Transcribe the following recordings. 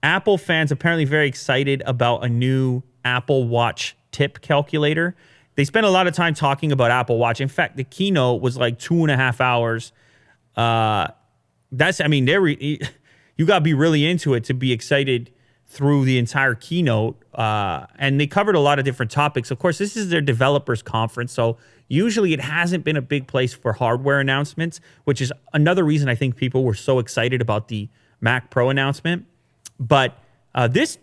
Apple fans apparently very excited about a new Apple Watch tip calculator. They spent a lot of time talking about Apple Watch. In fact, the keynote was like 2.5 hours. You got to be really into it to be excited through the entire keynote. And they covered a lot of different topics. Of course, this is their developers conference. So usually it hasn't been a big place for hardware announcements, which is another reason I think people were so excited about the Mac Pro announcement. But this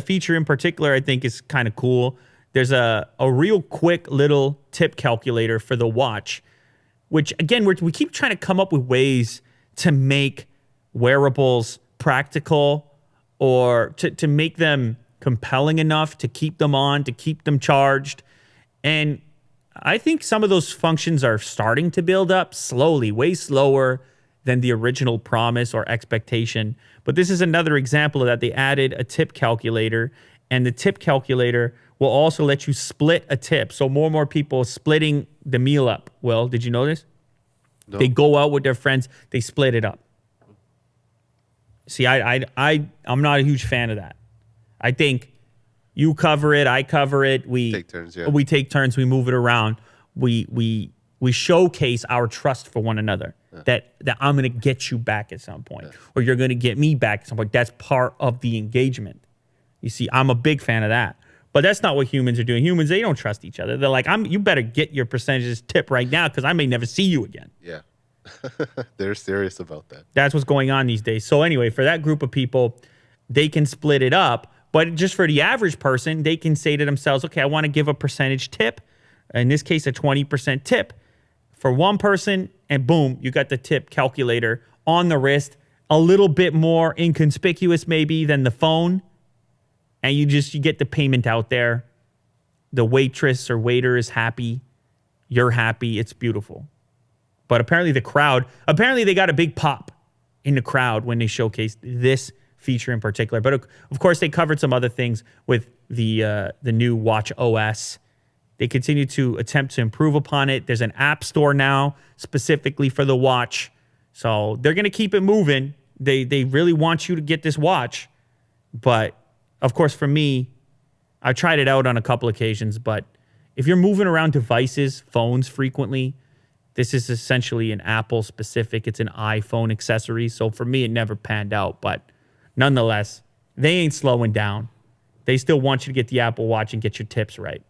feature in particular, I think, is kind of cool. There's a real quick little tip calculator for the watch, which, again, we keep trying to come up with ways to make wearables practical or to make them compelling enough to keep them on, to keep them charged. And I think some of those functions are starting to build up slowly, way slower than the original promise or expectation. But this is another example of that. They added a tip calculator, and the tip calculator will also let you split a tip. So more and more people splitting the meal up. Well, did you notice? No. They go out with their friends, they split it up. See, I'm not a huge fan of that. I think you cover it, I cover it. We take turns, we take turns, we move it around. We showcase our trust for one another. Yeah. That I'm going to get you back at some point, or you're going to get me back at some point. That's part of the engagement. You see, I'm a big fan of that. But that's not what humans are doing. Humans, they don't trust each other. They're like, you better get your percentages tip right now because I may never see you again. Yeah. They're serious about that. That's what's going on these days. So anyway, for that group of people, they can split it up. But just for the average person, they can say to themselves, okay, I want to give a percentage tip. In this case, a 20% tip for one person. And boom, you got the tip calculator on the wrist. A little bit more inconspicuous maybe than the phone. And you get the payment out there. The waitress or waiter is happy. You're happy. It's beautiful. But apparently they got a big pop in the crowd when they showcased this feature in particular. But of course, they covered some other things with the new Watch OS. They continue to attempt to improve upon it. There's an app store now specifically for the watch. So they're going to keep it moving. They really want you to get this watch. But of course, for me, I've tried it out on a couple occasions. But if you're moving around devices, phones frequently, this is essentially an Apple specific. It's an iPhone accessory. So for me, it never panned out. But nonetheless, they ain't slowing down. They still want you to get the Apple Watch and get your tips right.